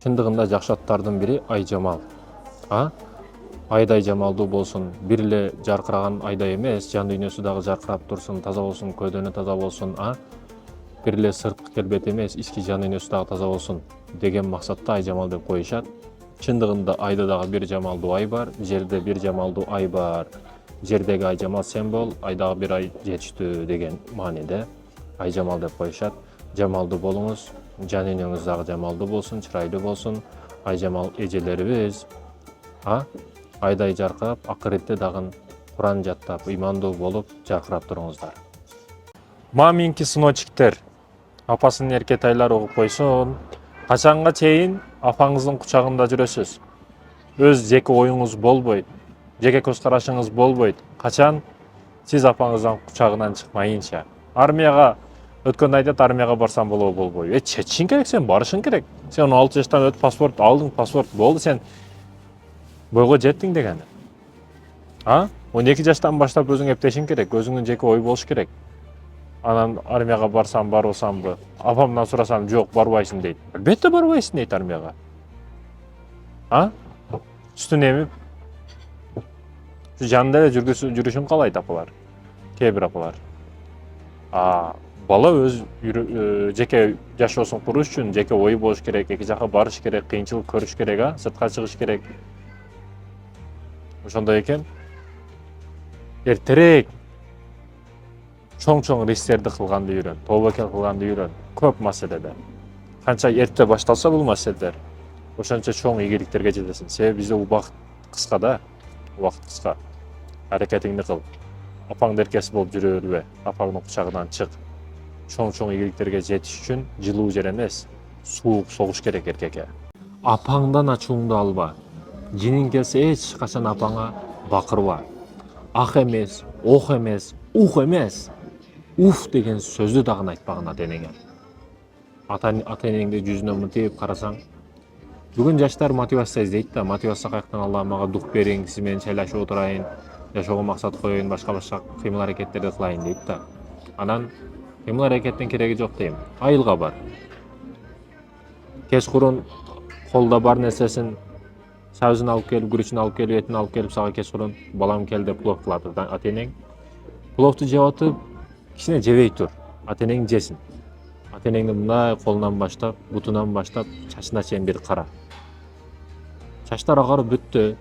Чындыгында жакшы аттардын бири Айжамал. Айдай жамалдуу болсун, бир эле жаркыраган айдай эмес, жан дүйнөсү дагы жаркырап турсун, таза болсун, көөдөнү таза болсун, бир эле сырткы келбети эмес, ички жан дүйнөсү дагы таза болсун деген максатта Айжамал деп коюшат. Чындыгында айда дагы бир жамалдуу ай бар, жерде бир жамалдуу ай бар. Жердеги Айжамал сен бол, айдагы бир ай жетиштүү деген мааниде Айжамал деп коюшат. Жамалдуу болуңуз, жан дүйнөңүз дагы жамалдуу болсун, чырайлуу болсун. Айжамал эжелерибиз айдай жаркырап, акыретте дагы Куран жаттап, ыймандуу болуп жаркырап туруңуздар. Маминки сыночиктер, апасынын эркетайлары угуп койсун. Качанга чейин апаңыздын кучагында жүрөсүз? Өз жеке оюңуз болбойт, жеке көз карашыңыз болбойт. Качан сиз апаңыздын кучагынан чыкмайынча. Армияга өткөндө айтат, армияга барсам болобу болбойбу? Чечишиң керек, сен барышың керек. Сен 16 жаштан өтүп паспорт алдың, паспорт болду, сен бойго жеттиң дегени. 12 жаштан баштап өзүң эптешиң керек, өзүңдүн жеке ой болуш керек. Анан армияга барсам, барбасамбы? Апамдан сурасам, жок, барбайсың дейт. Албетте барбайсың дейт армияга. Үстүн эмип, жанында эле жүрүшүн каалайт апалар. Кээ бир апалар. Бала өз жеке жашоосун куруш үчүн жеке ой болуш керек, эки жака барыш керек, кыйынчылык көрүш керек, сыртка чыгыш керек. Ошондой экен, эртерээк чоң ристерди кылганды үйрөн, тобокел кылганды үйрөн, көп маселеде. Канча эрте башталса бул маселелер, ошончо чоң ийгиликтерге жетесиң. Себеби бизде убакыт кыска да, убакыт кыска. Аракетиңди кыл. Апаңды эркеси болуп жүрө бербе, апаңдын кучагынан чык. Чоң ийгиликтерге жетиш үчүн жылуу жер эмес, суук согуш керек эркекке. Апаңдан ачууңду алба. Жиниң келсе эч качан апаңа бакырба. Ак эмес, ох эмес, ух эмес. Уф деген сөздү дагы айтпагын ата-энеңе. Ата-энеңди жүзүнө мынтип карасаң, бүгүн жаштар мотивация издейт да, мотивация каяктан алам, мага дух бериң, сиз менен чайлашып отурайын, жашоого максат коеюн, башка кыймыл аракеттерди кылайын дейт да. Анан кыймыл аракеттин кереги жок дейм. Айылга бар. Кечкурун колдо бар нерсесин сабызын алып келип, күрүчүн алып келип, этин алып келип, сага кечкурун балам кел деп плов кылат ата-энең. Пловду жеп атып, кичине жебей тур, ата-энең жесин. Ата-энеңди мындай колунан баштап, бутунан баштап, чачына чейин бир кара. Чачтар агарып бүттү,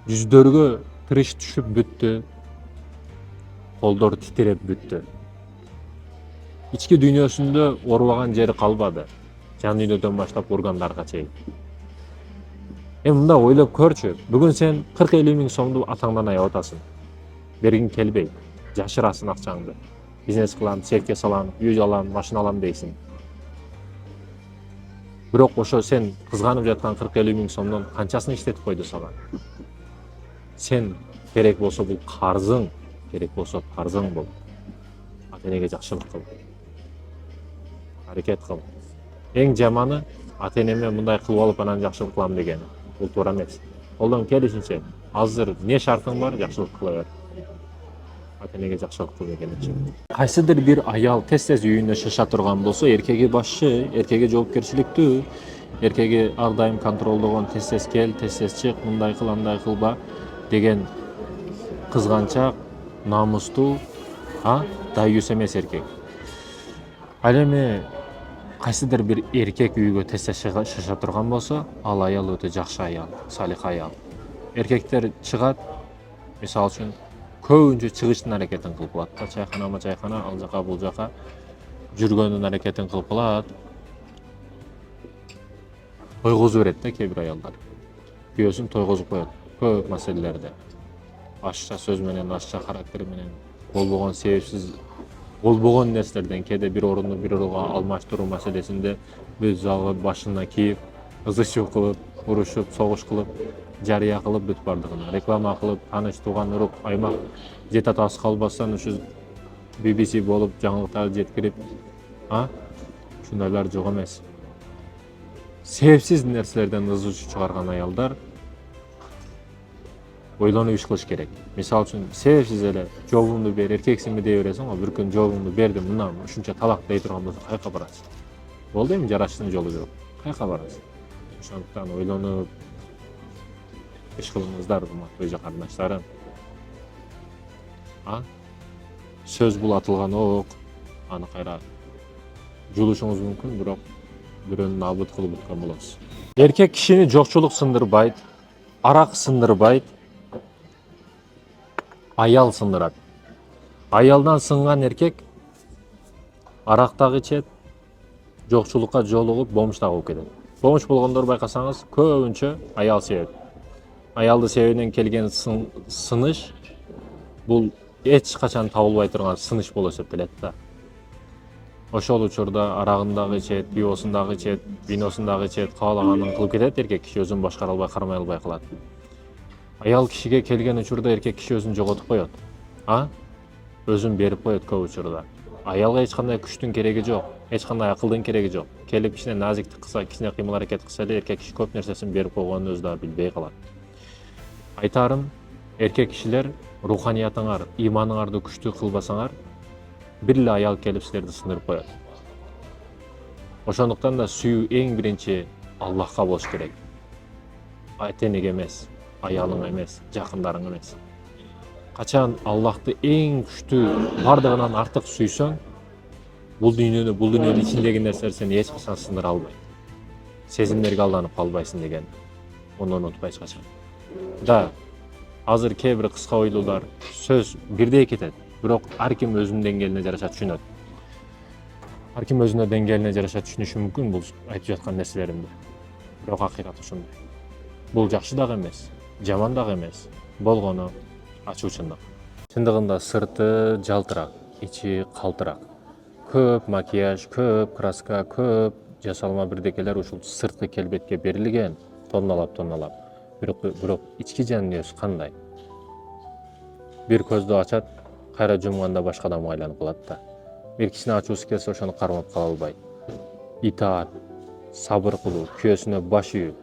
жүздөргө тырыш түшүп бүттү, колдор титиреп бүттү. Ички дүйнөсүндө оорубаган жери калбады, жан дүйнөдөн баштап органдарга чейин. Мында ойлоп көрчү, бүгүн сен 40-50 миң сомду атаңдан аябап атасың. Бергиң келбейт, жашырасың акчаңды. Бизнес кылам, сетке салам, үй алам, машина алам дейсиң. Бирок ошо сен кызганып жаткан 40-50 миң сомдон канчасын иштетип койду сага? Сен керек болсо бул карзың, керек болсо парзың бол. Ата-энеге жакшылык кыл. Аракет кыл. Эң жаманы ата-энеме мындай кылып алып анан жакшылык кылам дегени. Бул туура эмес. Колдон келишинче азыр не шартың бар, жакшылык кыла бер. Ата-энеге жакшылык кыл дегенчи. Кайсыдыр бир аял тез үйүнө шаша турган болсо, эркеги башчы, эркеги жоопкерчиликтүү, эркеги ар дайым контролдогон, тез кел, тез чык, мындай кыл, андай кылба деген кызганчак, намустуу, дайюс эмес эркек. Ал эми кайсыдыр бир эркек үйгө тез шаша турган болсо, ал аял өтө жакшы аял, салих аял. Эркектер чыгат, мисалы үчүн көбүнчө чыгыштын аракетин кылып калат. Чайкана, ал жака, бул жака жүргөндүн аракетин кылып калат. Тойгозу берет да кээ бир аялдар. Күйөөсүн тойгозуп коет көп маселелерде. Ашча сөз менен, ашча характер менен, болбогон себепсиз болбогон нерселерден кээде бир орунду бир орунга алмаштыруу маселесинде бүт залга башына кийип, ызы-чуу кылып, урушуп, согуш кылып, жарыя кылып бүт бардыгына. Реклама кылып, тааныш тууган уруп, аймак жети атасы калбастан ушу BBC болуп, жаңылыктарды жеткирип, ушундайлар жок эмес. Себепсиз нерселерден ызы-чуу чыгарган аялдар ойлонуп иш кылыш керек. Мисалы үчүн, себепсиз эле жообумду бер, эркексиңби дей бересиң го, бир күн жообумду бердим, ушунча талак дей турган болсо каяка барасың? Болду эми жараштын жолу жок. Каяка барасың? Ошондуктан ойлонуп иш кылыңыздар, урматтуу эже карындаштарым. Сөз бул атылган ок, аны кайра жулушуңуз мүмкүн, бирок бирөөнү абыт кылып өткөн болосуз. Эркек кишини жокчулук сындырбайт, арак сындырбайт, аял сындырат. Аялдан сынган эркек арак дагы ичет, жокчулукка жолугуп бомуш дагы болуп кетет. Бомуш болгондор байкасаңыз көбүнчө аял себеп. Аялды себебинен келген сыныш бул эч качан табылбай турган сыныш болуп эсептелет да. Ошол учурда арагын дагы ичет, пивосун дагы ичет, виносун дагы ичет, каалаганын кылып кетет эркек киши, өзүн башкара албай, кармай албай калат. Аял кишиге келген учурда эркек киши өзүн жоготуп коет. Өзүн берип коет көп учурда. Аялга эч кандай күчтүн кереги жок, эч кандай акылдын кереги жок. Келип кичине назиктик кылса, кичине кыймыл аракет кылса эле эркек киши көп нерсесин берип койгонун өзү дагы билбей калат. Айтарым, эркек кишилер руханиятыңар, иманыңарды күчтүү кылбасаңар, бир эле аял келип силерди сындырып коет. Ошондуктан да сүйүү эң биринчи Аллахка болуш керек. Ата-энеге эмес, аялыңа эмес, жакындарыңа эмес. Качан Аллахты эң күчтүү, бардыгынан артык сүйсөң, бул дүйнөнүн ичиндеги нерселер сени эч качан сындыра албайт. Сезимдерге алданып калбайсың деген. Муну унутпа эч качан. Да, азыр кээ бир кыска ойлуулар сөз бирдей кетет, бирок ар ким өзүнүн деңгээлине жараша түшүнөт. Ар ким өзүнүн деңгээлине жараша түшүнүшү мүмкүн бул айтып жаткан нерселеримди. Бирок акыйкат ушундай. Бул жакшы дагы эмес, жаман дагы эмес. Болгону ачуучундук. Чындыгында сырты жалтырак, ичи калтырак. Көп макияж, көп краска, көп жасалма бирдекелер ушул сырткы келбетке берилген, тонналап. Бирок ички жан дүйнөсү кандай? Бир көздү ачат, кайра жумганда башка адамга айланып калат да. Бир кишини ачуусу келсе, ошону кармап кала албайт. Итаат, сабыр кылуу, күйөөсүнө баш ийүү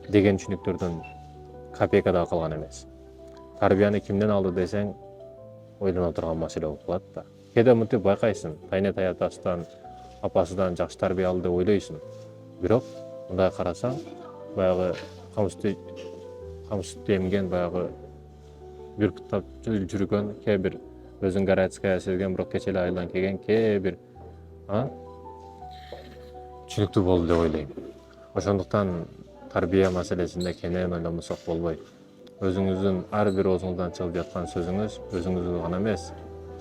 деген түшүнүктөрдөн копейка да калган эмес. Тарбияны кимден алды десең, ойлоно турган маселе болуп калат да. Кээде мынтип байкайсың, тайне-тай атасынан, апасынан жакшы тарбия алды деп ойлойсуң. Бирок мындай карасаң, баягы камсыз эмген, баягы бүркүттап жүргөн, кээ бир өзүн городская сезген, бирок кечээ эле айылдан келген кээ бир түшүнүктүү болду деп ойлойм. Ошондуктан тарбия маселесинде кенен ойломосок болбойт. Өзүңүздүн ар бир оозуңуздан чыгып жаткан сөзүңүз өзүңүзгө гана эмес,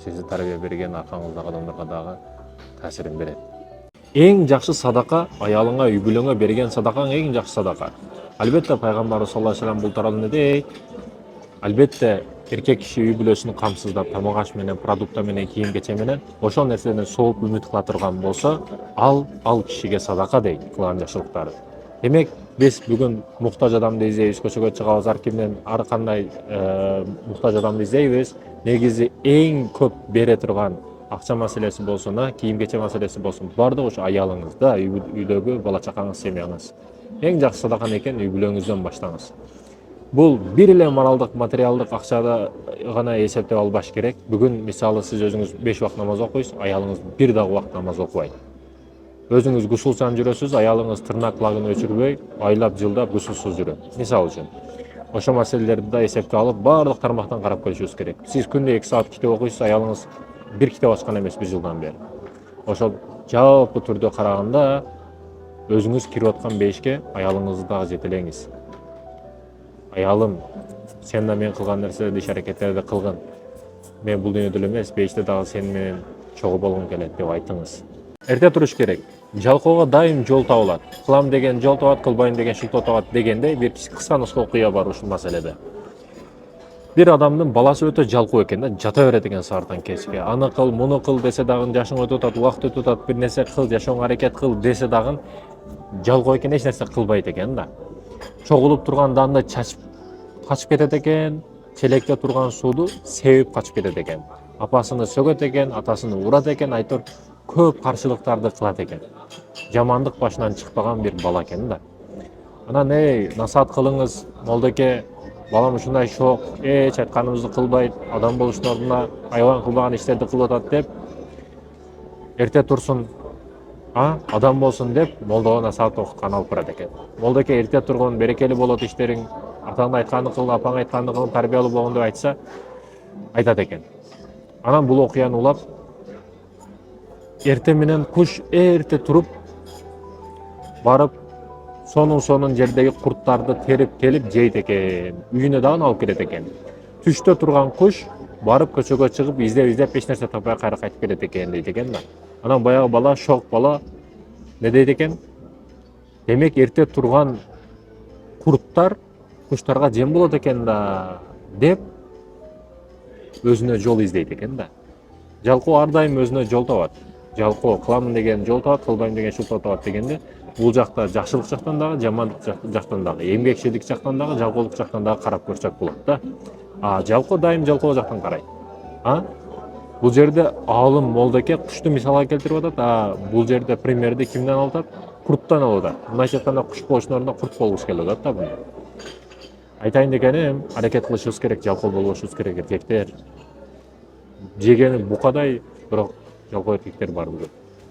сизди тарбия берген аркаңыздагы адамдарга дагы таасирин берет. Эң жакшы садака аялыңа, үй бүлөңө берген садакаң эң жакшы садака. Албетте пайгамбарыбыз саллаллаху алейхи ва саллям бул тууралуу эмне дейт? Албетте эркек киши үй бүлөсүн камсыздап, тамак аш менен, продукта менен, кийим кече менен ошол нерседен сооп үмүт кыла турган болсо, ал кишиге садака дейт кылган жакшылыктары. Демек, биз бүгүн муктаж адамды издейбиз, көчөгө чыгабыз, ар кимден ар кандай муктаж адамды издейбиз. Негизи эң көп бере турган акча маселеси болсун, кийим кече маселеси болсун, баардыгы ушу аялыңыз да, үйдөгү бала чакаңыз, семьяңыз. Эң жакшы садаканы экен үй бүлөңүздөн баштаңыз. Бул бир эле моралдык, материалдык акчада гана эсептеп албаш керек. Бүгүн мисалы сиз өзүңүз 5 убакыт намаз окуйсуз, аялыңыз бир дагы убакыт намаз окубайт. Өзүңүз гусулсан жүрөсүз, аялыңыз тырнак лагын өчүрбөй, айлап жылдап гусулсуз жүрөт. Мисалы үчүн. Ошол маселелерди да эсепке алып, баардык тармактан карап көрүшүбүз керек. Сиз күндө 2 саат китеп окуйсуз, аялыңыз бир китеп ачкан эмес 1 жылдан бери. Ошол жалпы түрдө караганда өзүңүз кирип аткан бейишке аялыңызды дагы жетелеңиз. Аялым, сен да мен кылган нерселерди, иш аракеттерди кылгын. Мен бул дүйнөдө эле эмес, бейиште дагы сен менен чогуу болгум келет деп айтыңыз. Эрте туруш керек. Жалкоого дайым жол табылат. Кылам деген жол табат, кылбайм деген шылтоо табат дегендей бир кыска нуска окуя бар ушул маселеде. Бир адамдын баласы өтө жалкоо экен да, жата берет экен саардан кечке. Аны кыл, муну кыл десе дагы жашың өтүп атат, убакыт өтүп атат, бир нерсе кыл, жашооңо аракет кыл десе дагы жалкоо экен, эч нерсе кылбайт экен да. Чогулуп турган данды чачып качып кетет экен, челекте турган сууду себип качып кетет экен. Апасыны сөгөт экен, атасыны урат экен, айтор көп каршылыктарды кылат экен. Жамандык башынан чыкпаган бир бала экен да. Анан насаат кылыңыз, молдоке, балам ушундай шок, эч айтканыбызды кылбайт, адам болуштун ордуна айбан кылбаган иштерди кылып атат деп эрте турсун Адам болсун деп молдогона сабак окутканы алып барат экен. Молдоке эрте тургун, берекелүү болот иштериң, атаң айтканын кыл, апаң айтканын кыл, тарбиялуу болгон деп айтса, айтат экен. Анан бул окуяны улап, эрте менен куш эрте туруп, барып, сонун жердеги курттарды терип келип жейт экен. Үйүнө дагы алып келет экен. Түштө турган куш барып көчөгө чыгып, издеп эч нерсе таппай кайра кайтып келет экен дейт экен да. Анан баягы бала, шок бала не дейт экен? Демек эрте турган курттар куштарга жем болот экен да деп өзүнө жол издейт экен да. Жалкоо ар дайым өзүнө жол табат. Жалкоо кыламын деген жол табат, кылбайм деген шылтоо табат дегенде, бул жакта жакшылык жактан дагы, жамандык жактан дагы, эмгекчилик жактан дагы, жалкоолук жактан дагы карап көрсөк болот да. Жалкоо дайым жалкоо жактан карайт. Бул жерде аалым Молдоке кушту мисалга келтирип атат. Бул жерде примерди кимден алып атат? Курттан алып атат. Мындайча айтканда куш болушунун ордуна курт болгусу келип атат да буну. Айтайын дегеним, аракет кылышыбыз керек, жалкоо болбошубуз керек эркектер. Жегени букадай, бирок жалкоо эркектер бар бул.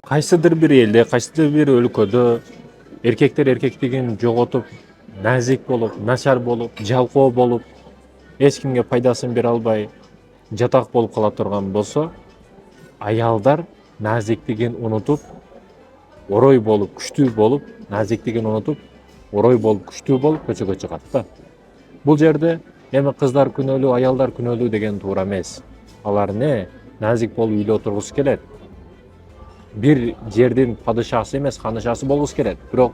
Кайсыдыр бир элде, кайсыдыр бир өлкөдө эркектер эркектигин жоготуп, назик болуп, начар болуп, жалкоо болуп, эч кимге пайдасын бере албай, жатак болуп кала турган болсо, аялдар назиктигин унутуп, орой болуп, күчтүү болуп, назиктигин унутуп, орой болуп, күчтүү болуп көчөгө чыгат да. Бул жерде эми кыздар күнөөлүү, аялдар күнөөлүү деген туура эмес. Алар назик болуп үйлө отургусу келет. Бир жердин падышасы эмес, ханышасы болгусу келет. Бирок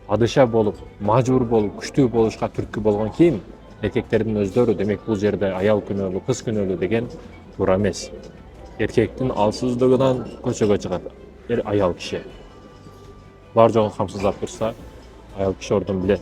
падыша болуп, мажбур болуп, күчтүү болушка түрткү болгон ким? Эркектердин өздөрү. Демек бул жерде аял күнөөлүү, кыз күнөөлүү деген туура эмес. Эркектин алсыздыгынан көчөгө чыгат аял киши. Бар жогун камсыздап турса, аял киши ордун билет.